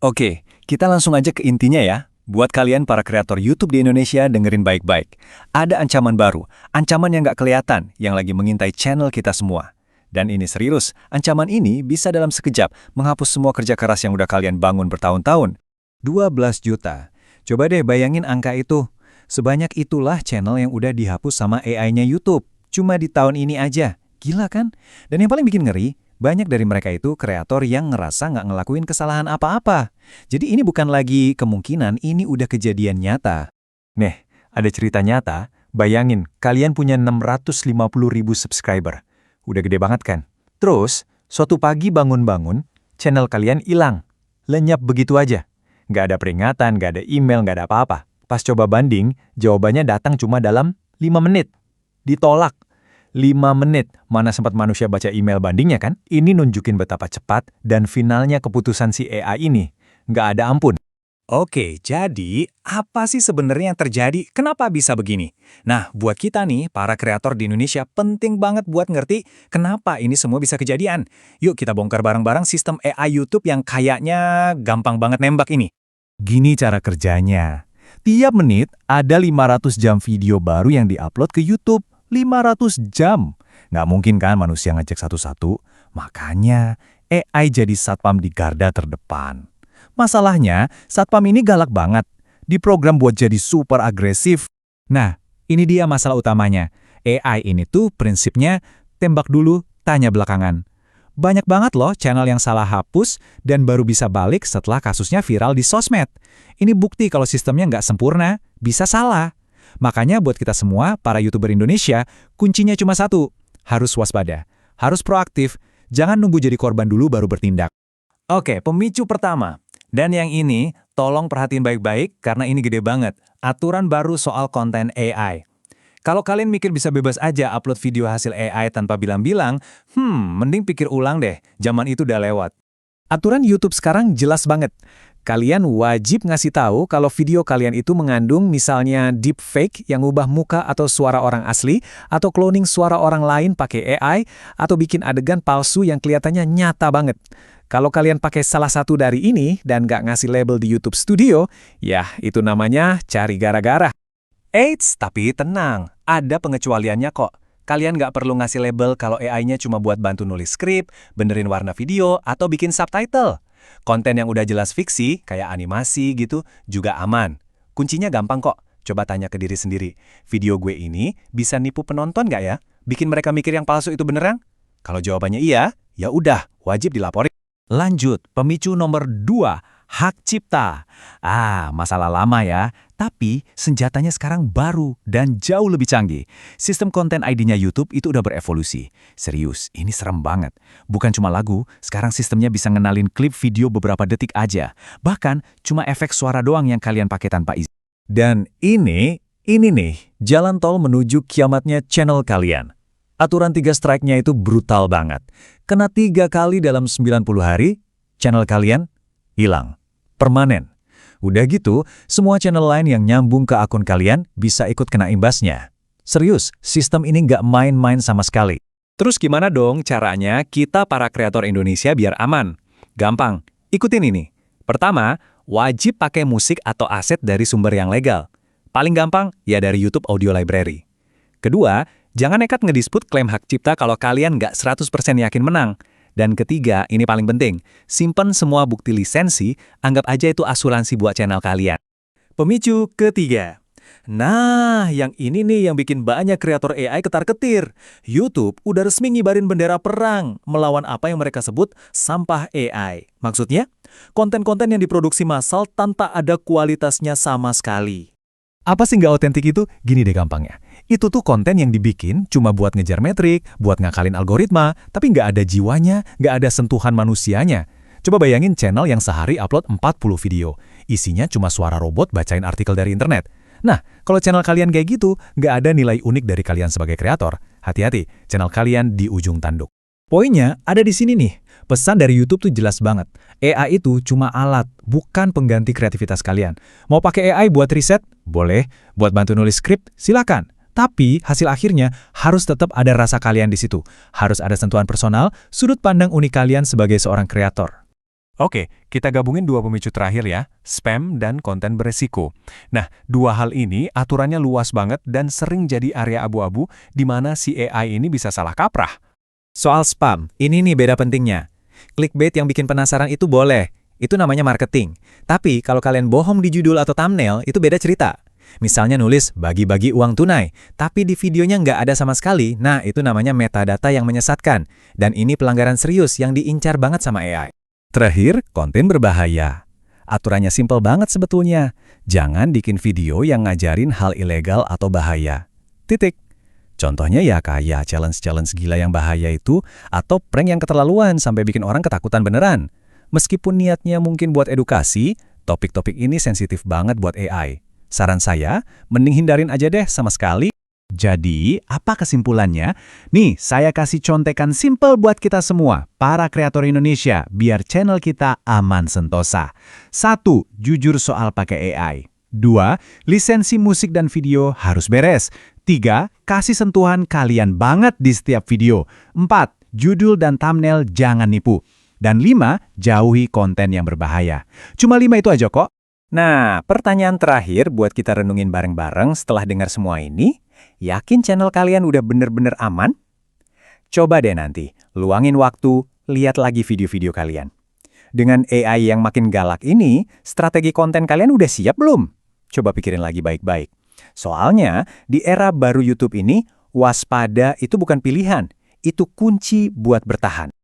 Oke, kita langsung aja ke intinya ya. Buat kalian para kreator YouTube di Indonesia, dengerin baik-baik. Ada ancaman baru, ancaman yang nggak kelihatan, yang lagi mengintai channel kita semua. Dan ini serius, ancaman ini bisa dalam sekejap menghapus semua kerja keras yang udah kalian bangun bertahun-tahun. 12 juta. Coba deh bayangin angka itu. Sebanyak itulah channel yang udah dihapus sama AI-nya YouTube. Cuma di tahun ini aja. Gila kan? Dan yang paling bikin ngeri, banyak dari mereka itu kreator yang ngerasa nggak ngelakuin kesalahan apa-apa. Jadi ini bukan lagi kemungkinan, ini udah kejadian nyata. Nih, ada cerita nyata. Bayangin, kalian punya 650.000 subscriber. Udah gede banget kan? Terus, suatu pagi bangun-bangun, channel kalian hilang. Lenyap begitu aja. Nggak ada peringatan, nggak ada email, nggak ada apa-apa. Pas coba banding, jawabannya datang cuma dalam 5 menit. Ditolak. 5 menit, mana sempat manusia baca email bandingnya kan? Ini nunjukin betapa cepat dan finalnya keputusan si AI ini. Nggak ada ampun. Oke, jadi apa sih sebenarnya yang terjadi? Kenapa bisa begini? Nah, buat kita nih, para kreator di Indonesia, penting banget buat ngerti kenapa ini semua bisa kejadian. Yuk kita bongkar bareng-bareng sistem AI YouTube yang kayaknya gampang banget nembak ini. Gini cara kerjanya. Tiap menit ada 500 jam video baru yang diupload ke YouTube. 500 jam. Nggak mungkin kan manusia ngecek satu-satu. Makanya AI jadi satpam di garda terdepan. Masalahnya, satpam ini galak banget. Diprogram buat jadi super agresif. Nah, ini dia masalah utamanya. AI ini tuh prinsipnya tembak dulu, tanya belakangan. Banyak banget loh channel yang salah hapus dan baru bisa balik setelah kasusnya viral di sosmed. Ini bukti kalau sistemnya nggak sempurna, bisa salah. Makanya buat kita semua, para YouTuber Indonesia, kuncinya cuma satu. Harus waspada, harus proaktif, jangan nunggu jadi korban dulu baru bertindak. Oke, pemicu pertama. Dan yang ini, tolong perhatiin baik-baik karena ini gede banget. Aturan baru soal konten AI. Kalau kalian mikir bisa bebas aja upload video hasil AI tanpa bilang-bilang, mending pikir ulang deh, zaman itu udah lewat. Aturan YouTube sekarang jelas banget. Kalian wajib ngasih tahu kalau video kalian itu mengandung misalnya deepfake yang ubah muka atau suara orang asli, atau cloning suara orang lain pakai AI, atau bikin adegan palsu yang kelihatannya nyata banget. Kalau kalian pakai salah satu dari ini dan nggak ngasih label di YouTube Studio, ya itu namanya cari gara-gara. Eits, tapi tenang, ada pengecualiannya kok. Kalian nggak perlu ngasih label kalau AI-nya cuma buat bantu nulis skrip, benerin warna video, atau bikin subtitle. Konten yang udah jelas fiksi, kayak animasi gitu, juga aman. Kuncinya gampang kok, coba tanya ke diri sendiri. Video gue ini bisa nipu penonton nggak ya? Bikin mereka mikir yang palsu itu beneran? Kalau jawabannya iya, ya udah, wajib dilaporin. Lanjut, pemicu nomor 2, hak cipta. Masalah lama ya, tapi senjatanya sekarang baru dan jauh lebih canggih. Sistem konten ID-nya YouTube itu udah berevolusi. Serius, ini serem banget. Bukan cuma lagu, sekarang sistemnya bisa ngenalin klip video beberapa detik aja. Bahkan, cuma efek suara doang yang kalian pakai tanpa izin. Dan ini nih, jalan tol menuju kiamatnya channel kalian. Aturan 3 strike-nya itu brutal banget. Kena 3 kali dalam 90 hari, channel kalian hilang. Permanen. Udah gitu, semua channel lain yang nyambung ke akun kalian bisa ikut kena imbasnya. Serius, sistem ini nggak main-main sama sekali. Terus gimana dong caranya kita para kreator Indonesia biar aman? Gampang, ikutin ini. Pertama, wajib pakai musik atau aset dari sumber yang legal. Paling gampang, ya dari YouTube Audio Library. Kedua, jangan nekat ngedisput klaim hak cipta kalau kalian nggak 100% yakin menang. Dan ketiga, ini paling penting, simpen semua bukti lisensi, anggap aja itu asuransi buat channel kalian. Pemicu ketiga. Nah, yang ini nih yang bikin banyak kreator AI ketar-ketir. YouTube udah resmi ngibarin bendera perang melawan apa yang mereka sebut sampah AI. Maksudnya, konten-konten yang diproduksi massal tanpa ada kualitasnya sama sekali. Apa sih nggak otentik itu? Gini deh gampangnya. Itu tuh konten yang dibikin cuma buat ngejar metrik, buat ngakalin algoritma, tapi nggak ada jiwanya, nggak ada sentuhan manusianya. Coba bayangin channel yang sehari upload 40 video. Isinya cuma suara robot bacain artikel dari internet. Nah, kalau channel kalian kayak gitu, nggak ada nilai unik dari kalian sebagai kreator. Hati-hati, channel kalian di ujung tanduk. Poinnya ada di sini nih. Pesan dari YouTube tuh jelas banget. AI itu cuma alat, bukan pengganti kreativitas kalian. Mau pakai AI buat riset? Boleh. Buat bantu nulis skrip? Silakan. Tapi hasil akhirnya harus tetap ada rasa kalian di situ. Harus ada sentuhan personal, sudut pandang unik kalian sebagai seorang kreator. Oke, kita gabungin dua pemicu terakhir ya, spam dan konten beresiko. Nah, dua hal ini aturannya luas banget dan sering jadi area abu-abu di mana si AI ini bisa salah kaprah. Soal spam, ini nih beda pentingnya. Clickbait yang bikin penasaran itu boleh, itu namanya marketing. Tapi kalau kalian bohong di judul atau thumbnail, itu beda cerita. Misalnya nulis bagi-bagi uang tunai, tapi di videonya nggak ada sama sekali, nah itu namanya metadata yang menyesatkan. Dan ini pelanggaran serius yang diincar banget sama AI. Terakhir, konten berbahaya. Aturannya simpel banget sebetulnya. Jangan bikin video yang ngajarin hal ilegal atau bahaya. Titik. Contohnya ya kayak challenge-challenge gila yang bahaya itu, atau prank yang keterlaluan sampai bikin orang ketakutan beneran. Meskipun niatnya mungkin buat edukasi, topik-topik ini sensitif banget buat AI. Saran saya, mending hindarin aja deh sama sekali. Jadi, apa kesimpulannya? Nih, saya kasih contekan simple buat kita semua, para kreator Indonesia, biar channel kita aman sentosa. 1. Jujur soal pakai AI. 2. Lisensi musik dan video harus beres. 3. Kasih sentuhan kalian banget di setiap video. 4. Judul dan thumbnail jangan nipu. Dan 5. Jauhi konten yang berbahaya. Cuma 5 itu aja kok. Nah, pertanyaan terakhir buat kita renungin bareng-bareng setelah dengar semua ini, yakin channel kalian udah bener-bener aman? Coba deh nanti, luangin waktu, lihat lagi video-video kalian. Dengan AI yang makin galak ini, strategi konten kalian udah siap belum? Coba pikirin lagi baik-baik. Soalnya, di era baru YouTube ini, waspada itu bukan pilihan, itu kunci buat bertahan.